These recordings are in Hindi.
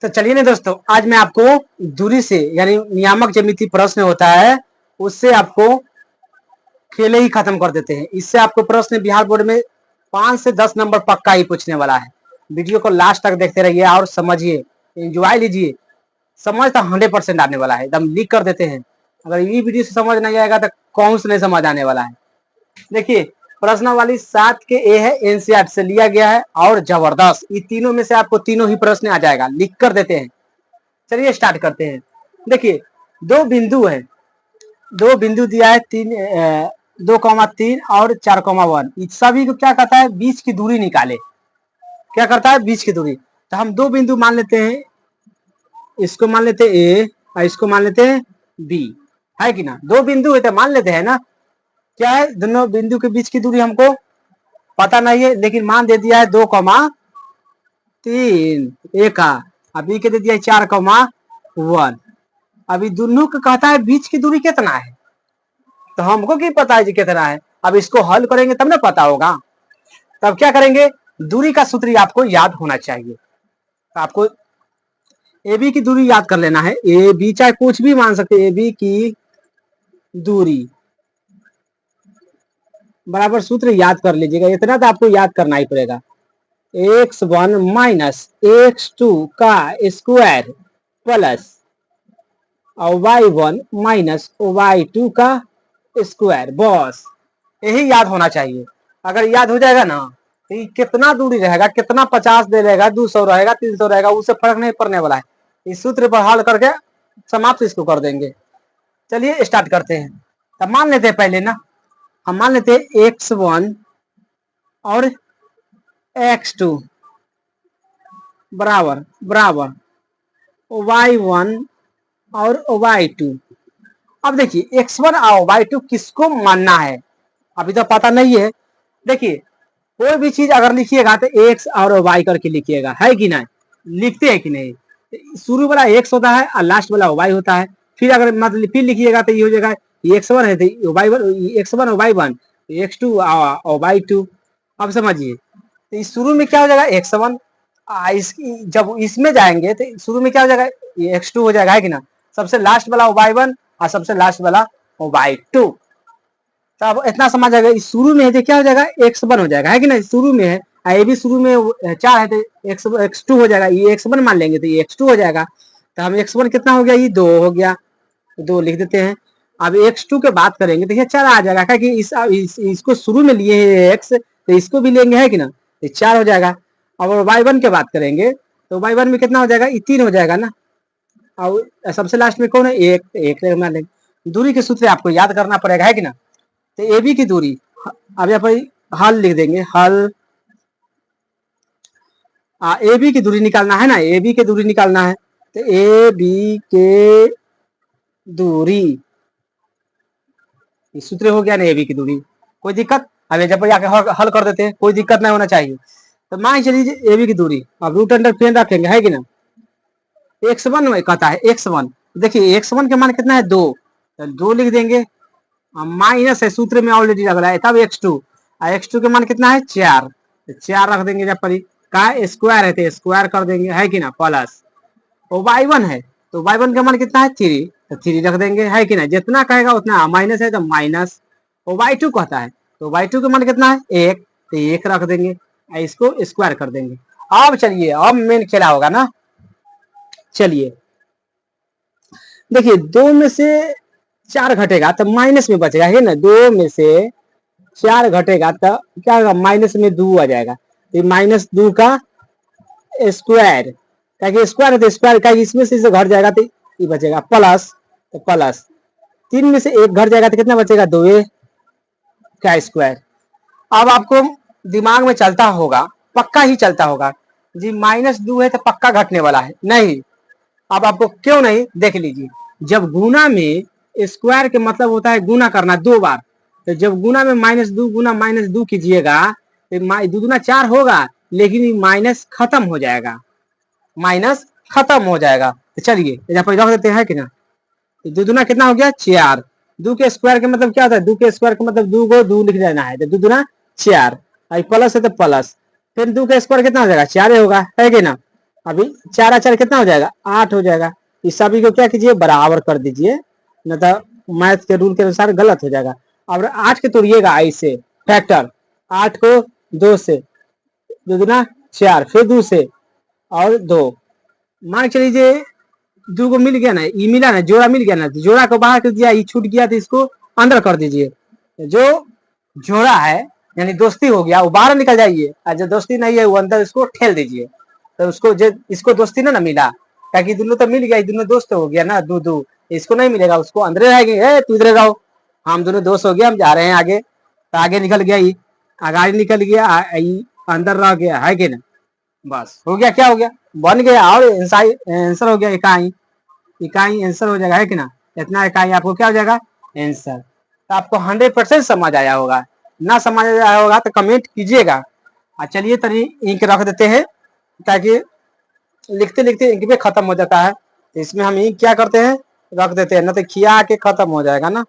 तो चलिए ना दोस्तों, आज मैं आपको दूरी से यानी नियामक ज्यामिति प्रश्न होता है उससे आपको खेले ही खत्म कर देते हैं। इससे आपको प्रश्न बिहार बोर्ड में 5 से 10 नंबर पक्का ही पूछने वाला है। वीडियो को लास्ट तक देखते रहिए और समझिए, एंजॉय लीजिए। समझ तो 100% आने वाला है, एकदम लीक कर देते हैं। अगर ये वीडियो से समझ नहीं आएगा तो कौन से नहीं समझ आने वाला है। देखिए, प्रश्नावली 7 के ए है, एनसीईआरटी से लिया गया है और जबरदस्त। ये तीनों में से आपको तीनों ही प्रश्न आ जाएगा, लिख कर देते हैं। चलिए स्टार्ट करते हैं। देखिए, दो बिंदु है, दो बिंदु दिया है 2,3 और 4,1। सभी को क्या कहता है, बीच की दूरी निकाले। क्या करता है, बीच की दूरी। तो हम दो बिंदु मान लेते हैं, इसको मान लेते हैं ए और इसको मान लेते हैं बी, है कि ना। दो बिंदु है तो मान लेते हैं ना। क्या है, दोनों बिंदु के बीच की दूरी हमको पता नहीं है, लेकिन मान दे दिया है 2,3 ए का, अभी के दे दिया है 4,1। अभी दोनों का कहता है बीच की दूरी कितना है, तो हमको क्या पता है जी कितना है। अब इसको हल करेंगे तब ना पता होगा। तब क्या करेंगे, दूरी का सूत्र आपको याद होना चाहिए। तो आपको ए बी की दूरी याद कर लेना है। ए बी चाहे कुछ भी मान सकते, ए बी की दूरी बराबर सूत्र याद कर लीजिएगा। इतना तो आपको याद करना ही पड़ेगा। x1 माइनस x2 का स्क्वायर प्लस और y1 माइनस y2 का स्क्वायर, बस यही याद होना चाहिए। अगर याद हो जाएगा ना तो कितना दूरी रहेगा, कितना 50 दे रहेगा, 200 रहेगा, 300 रहेगा, उससे फर्क नहीं पड़ने वाला है। इस सूत्र पर हल करके समाप्त इसको कर देंगे। चलिए स्टार्ट करते हैं। तब मान लेते हैं पहले ना, हम मान लेते हैं x1 और x2 बराबर बराबर y1 और y2। अब देखिए x1 और y2 किसको मानना है अभी तो पता नहीं है। देखिए, कोई भी चीज अगर लिखिएगा तो x और y करके लिखिएगा, है कि नहीं, लिखते हैं कि नहीं। शुरू वाला x होता है और लास्ट वाला y होता है। फिर अगर मतलब फिर लिखिएगा तो ये हो जाएगा x1 है तो x1 और y1, x2 और y2। अब समझिए, तो इस शुरू में क्या हो जाएगा x1, जब इसमें जाएंगे तो शुरू में क्या हो जाएगा, ये x2 हो जाएगा, है कि ना। सबसे लास्ट वाला y1 और सबसे लास्ट वाला y2। तो अब इतना समझ आएगा, इस शुरू में है तो क्या हो जाएगा, x1 हो जाएगा, है कि ना। शुरू में है, ये भी शुरू में 4 है तो x2 हो जाएगा। ये x1 मान लेंगे तो ये x2 हो जाएगा। तो हम x1 कितना हो गया, ये 2 हो गया, 2 लिख देते हैं। अब x2 के बात करेंगे तो ये 4 आ जाएगा, क्योंकि इसको शुरू में लिए हैं x, तो इसको भी लेंगे, है कि ना, तो 4 हो जाएगा। अब y1 की बात करेंगे तो y1 में कितना हो जाएगा, ये 3 हो जाएगा ना। और सबसे लास्ट में कौन है, एक मान लेंगे। दूरी के सूत्र आपको याद करना पड़ेगा, है कि ना। तो ए बी की दूरी, अब यहाँ पर हल लिख देंगे, हल ए बी की दूरी निकालना है ना, ए बी की दूरी निकालना है। तो ए बी के दूरी, सूत्र हो गया ना ए बी की दूरी। कोई दिक्कत, अब जब जाके हल कर देते हैं, कोई दिक्कत नहीं होना चाहिए। तो मान चलिए ए बी की दूरी, अब रूट अंडर पेन रखेंगे, है कि ना। x1 में कहता है x1, देखिए x1 के मान कितना है, 2, तो 2 लिख देंगे। माइनस है, सूत्र में ऑलरेडी लग रहा है, तब x2, और x2 के मान कितना है, 4, तो 4 रख देंगे। जब पर का स्क्वायर है तो स्क्वायर कर देंगे, है कि ना, प्लस। और y1 है तो y1 का मान कितना है, 3, तो 3 रख देंगे, है कि ना। जितना कहेगा उतना, माइनस है तो माइनस। और y2 कहता है तो y2 का मान कितना है, 1, तो 1 रख देंगे, इसको स्क्वायर कर देंगे। अब चलिए, अब मेन खेला होगा ना। चलिए देखिए, 2 में से 4 घटेगा तो माइनस में बचेगा, है ना। 2 में से 4 घटेगा तो क्या होगा, माइनस में 2 आ जाएगा, तो -2 का स्क्वायर, ताकि स्क्वायर है तो स्क्वायर का इसमें से घट जाएगा तो ये बचेगा, प्लस, तो प्लस 3 में से 1 घट जाएगा तो कितना बचेगा, 2 का स्क्वायर। अब आपको दिमाग में चलता होगा, पक्का ही चलता होगा जी, -2 है तो पक्का घटने वाला है, नहीं। अब आपको क्यों नहीं, देख लीजिए। जब गुना में स्क्वायर के मतलब होता है गुना करना 2 बार, तो जब गुना में -2 गुना -2 कीजिएगा तो 2 दूना 4 होगा, लेकिन माइनस खत्म हो जाएगा, माइनस खत्म हो जाएगा। तो चलिए यहाँ पर रख देते हैं, कि ना। 2 दूना कितना हो गया, 4। 2 के स्क्वायर का मतलब क्या होता है, 2 के स्क्वायर का मतलब 2 को 2 लिख देना है, तो 2 दूना 4, प्लस है तो प्लस, फिर 2 का स्क्वायर कितना हो जाएगा, 4 होगा, है कि ना। अभी 4 और 4 कितना हो जाएगा, 8 हो जाएगा। इस सभी को क्या कीजिए, बराबर कर दीजिए, नहीं तो मैथ के रूल के अनुसार गलत हो जाएगा। अब 8 के तोड़िएगा आई से, फैक्टर 8 को 2 से, 2 दूना 4, फिर 2 से और 2, मान के चलिए 2 को मिल गया ना, ये मिला ना, जोड़ा मिल गया ना, तो जोड़ा को बाहर कर दिया, ये छूट गया तो इसको अंदर कर दीजिए। जो जोड़ा है यानी दोस्ती हो गया वो बाहर निकल जाइए, और जो दोस्ती नहीं है वो अंदर इसको ठेल दीजिए। तो उसको जो इसको दोस्ती ना मिला, ताकि दोनों तो मिल गया, दोनों दोस्त हो गया ना, दो दो, इसको नहीं मिलेगा, उसको अंदर रहेंगे, तू इधर रहो, हम दोनों दोस्त हो गया, हम जा रहे हैं आगे, तो आगे निकल गया, ये आगे निकल गया, अंदर रह गया है कि ना, बस हो गया, क्या हो गया, बन गया, और आंसर हो गया, इकाई इकाई आंसर हो जाएगा, है कि ना, इतना इकाई आपको क्या हो जाएगा, आंसर। तो आपको 100% समझ आया होगा, ना समझ आया होगा तो कमेंट कीजिएगा। चलिए तनी इंक रख देते हैं, ताकि लिखते लिखते इंक पे खत्म हो जाता है, तो इसमें हम इंक क्या करते हैं, रख देते हैं, ना तो खिया के खत्म हो जाएगा ना,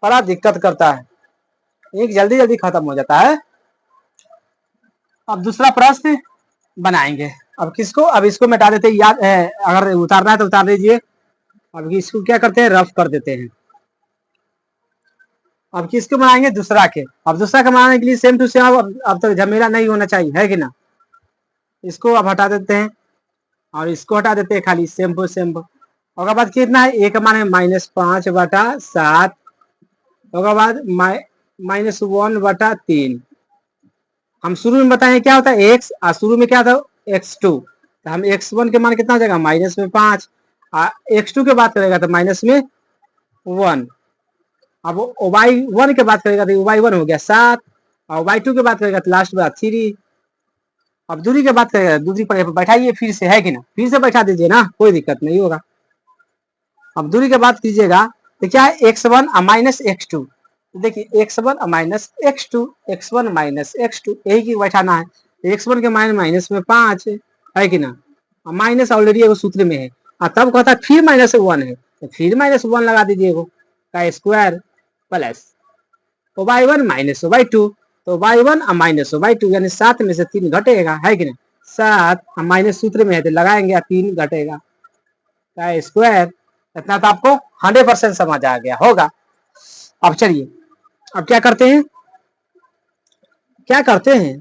बड़ा दिक्कत करता है, इंक जल्दी जल्दी खत्म हो जाता है। अब दूसरा प्रश्न बनाएंगे, अब किसको, अब इसको मिटा देते हैं, याद है अगर उतारना है तो उतार दीजिए। अब इसको क्या करते हैं, रफ कर देते हैं। अब किसको बनाएंगे, दूसरा के, अब दूसरा के बनाने के लिए सेम टू सेम, अब तक झमेला नहीं होना चाहिए, है कि ना। इसको अब हटा देते हैं और इसको हटा देते हैं, खाली सेम टू सेम। उसके बाद कितना है, एक मान है -5/7, उसके बाद -1/3। हम शुरू में बताए क्या होता है एक्स, और शुरू में क्या था x2, तो हम x1 के मान कितना हो जाएगा, -5, x2 के बात करेगा तो -1। अब y1 के बात करेगा तो y1 हो गया 7, और y2 के बात करेगा तो लास्ट में 3। अब दूरी के बात करेगा, दूरी पर बैठाइए फिर से, है कि ना, फिर से बैठा दीजिए ना, कोई दिक्कत नहीं होगा। अब दूरी की बात कीजिएगा तो क्या है, x1 -x2, देखिए x1 -x2, x1 -x2, यही की बैठाना है, x1 के माइनस में 5 है कि ना, माइनस ऑलरेडी एगो सूत्र में है, और तब कहता है फिर -1 है, तो फिर -1 लगा दीजिए, का स्क्वायर प्लस y1 -y2, तो y1 -y2 यानी 7 में से 3 घटेगा, है कि नहीं, 7 माइनस सूत्र में है तो लगाएंगे 3 घटेगा, का स्क्वायर। इतना तो आपको 100% समझ आ गया होगा। अब चलिए, अब क्या करते हैं,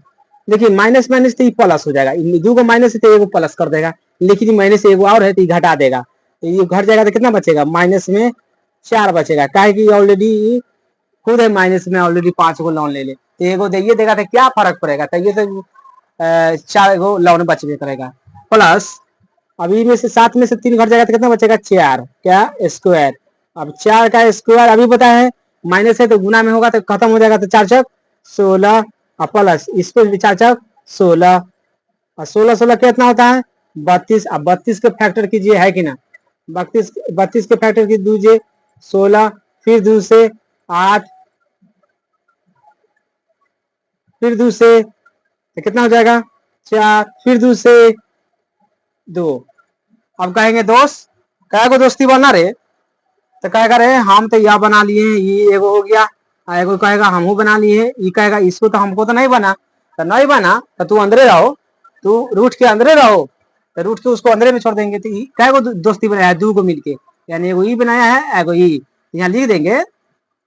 देखिए माइनस माइनस तो प्लस हो जाएगा, 2 को माइनस है तो एगो प्लस कर देगा, लेकिन माइनस एगो और है तो घटा देगा, तो ये घट जाएगा तो कितना बचेगा, माइनस में 4 बचेगा, काहे कि ऑलरेडी खुद है माइनस में, ऑलरेडी 5 गो लोन ले ले, तो एगो दे देगा तो क्या फर्क पड़ेगा, तो ये तो 4 गो लोन बचबे करेगा, प्लस अभी में से 7 में से 3 घट जाएगा तो कितना बचेगा, 4, क्या स्क्वायर। अब 4 का स्क्वायर अभी पता है, माइनस है तो गुना में होगा तो खत्म हो जाएगा, तो 4×6 16, प्लस इस पे भी 4×4 16, और 16 16 कितना होता है 32। अब 32 के फैक्टर कीजिए, है कि ना, 32 के फैक्टर की दीजिए 16, फिर 2 से 8, फिर 2 से तो कितना हो जाएगा 4, फिर 2 से 2। अब कहेंगे दोस्त, कहे को दोस्ती बनना रे, तो कहेगा रे हम तो यह बना लिए, ये एगो हो गया, एगो कहेगा हम बना लिए, ये कहेगा इसको तो हमको तो नहीं बना, तो नहीं बना तो तू अंदरे रहो, तू रूट के अंदरे रहो, तो रूट के उसको अंदरे में छोड़ देंगे, तो कहे को दोस्ती बनाया है, 2 को मिलके, यानी एगो ई बनाया है, एगो ई, यहाँ लिख देंगे,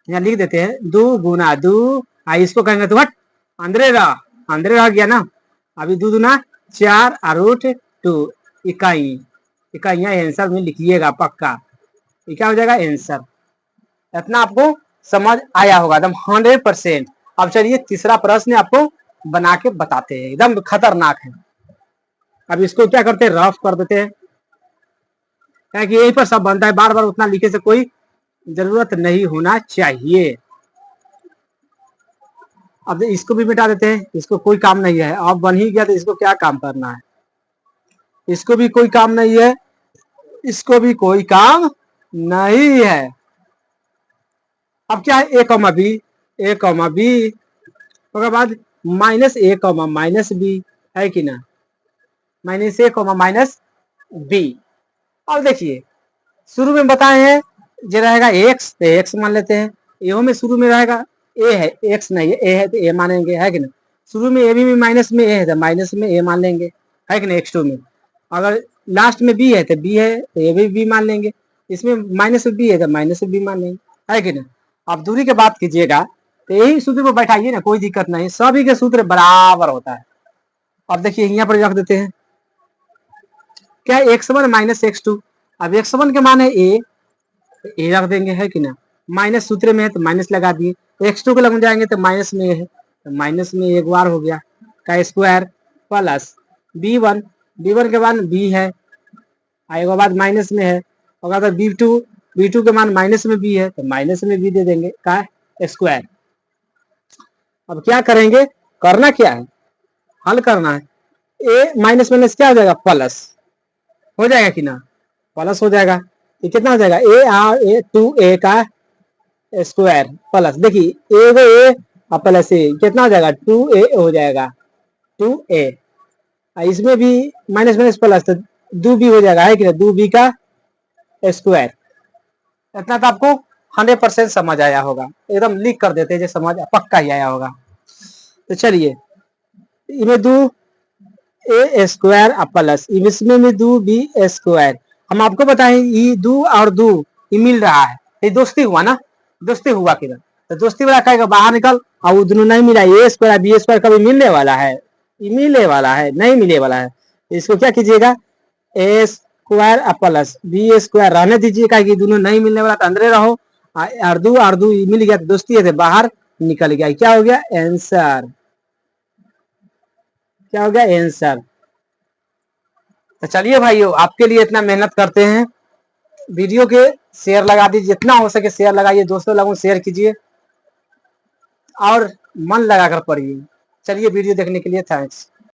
यहाँ लिख देते हैं 2 गुना 2, इसको कहेंगे तो हट अंदरे रह गया ना, अभी 2 दूना 4 और रूट 2 इकाई, इकाइयां आंसर में लिखिएगा पक्का, ये क्या हो जाएगा आंसर। इतना आपको समझ आया होगा एकदम 100%। अब चलिए तीसरा प्रश्न आपको बना के बताते हैं, एकदम खतरनाक है। अब इसको क्या करते हैं, रफ कर देते हैं, क्योंकि यही पर सब बनता है, बार बार उतना लिखे से कोई जरूरत नहीं होना चाहिए। अब इसको भी मिटा देते हैं, इसको कोई काम नहीं है, अब बन ही गया तो इसको क्या काम करना है, इसको भी कोई काम नहीं है, इसको भी कोई काम नहीं है। अब क्या है, a,b उसके बाद -a,-b है कि ना, -a,-b। अब देखिए शुरू में बताए हैं जो रहेगा x, तो x मान लेते हैं, यो में शुरू में रहेगा ए है, एक्स नहीं है, ए है तो ए मानेंगे, है कि ना। शुरू में ए भी माइनस में ए है तो माइनस में ए मान लेंगे, है कि ना, x2 में। अगर लास्ट में बी है तो बी है तो ये भी बी मान लेंगे, इसमें माइनस में बी है तो माइनस में बी मान लेंगे, है कि ना। अब दूरी की बात कीजिएगा तो यही सूत्र को बैठाइए ना, कोई दिक्कत नहीं, सभी के सूत्र बराबर होता है। अब देखिए यहाँ पर रख देते हैं क्या, x1 माइनस x2। अब x1 के मान है ए रख देंगे, है कि ना, माइनस सूत्र में है तो माइनस लगा दिए, x2 के लग जाएंगे तो माइनस में है तो माइनस में एक बार हो गया का स्क्वायर प्लस b1, b1 के मान b है, आएगा बाद माइनस में है, अगर b2 के मान माइनस में b है तो माइनस में b दे देंगे का स्क्वायर। अब क्या करेंगे, करना क्या है, हल करना है, ए माइनस माइनस क्या हो जाएगा, प्लस हो जाएगा कि ना, प्लस हो जाएगा, ये कितना हो जाएगा, ए 2a का स्क्वायर प्लस, देखिए ए प्लस ए कितना हो जाएगा, 2a हो जाएगा, 2a, इसमें भी माइनस माइनस प्लस तो 2b हो जाएगा, है कि ना, 2b का स्क्वायर। इतना तो आपको 100% समझ आया होगा, एकदम लिख कर देते हैं, समझ पक्का ही आया होगा। तो चलिए इनमें दो ए स्क्वायर प्लस इसमें में दो बी स्क्वायर, हम आपको बताएं ये दो और दो ये मिल रहा है, ये दोस्ती हुआ ना, दोस्ती हुआ किधर, तो दोस्ती वाला कहेगा बाहर निकल, और वो दोनों नहीं मिला, ए स्क्वायर बी स्क्वायर कभी मिलने वाला है, मिलने वाला है, नहीं मिलने वाला है। इसको क्या कीजिएगा, ए स्क्वायर प्लस बी स्क्वायर रहने दीजिएगा, कि दोनों नहीं मिलने वाला तो अंदर रहो, और दो मिल गया तो दोस्ती है, बाहर निकल गया, क्या हो गया आंसर, क्या हो गया आंसर। तो चलिए भाइयों, आपके लिए इतना मेहनत करते हैं, वीडियो के शेयर लगा दीजिए, जितना हो सके शेयर लगाइए, दोस्तों लोगों शेयर कीजिए और मन लगाकर पढ़िए। चलिए वीडियो देखने के लिए थैंक्स।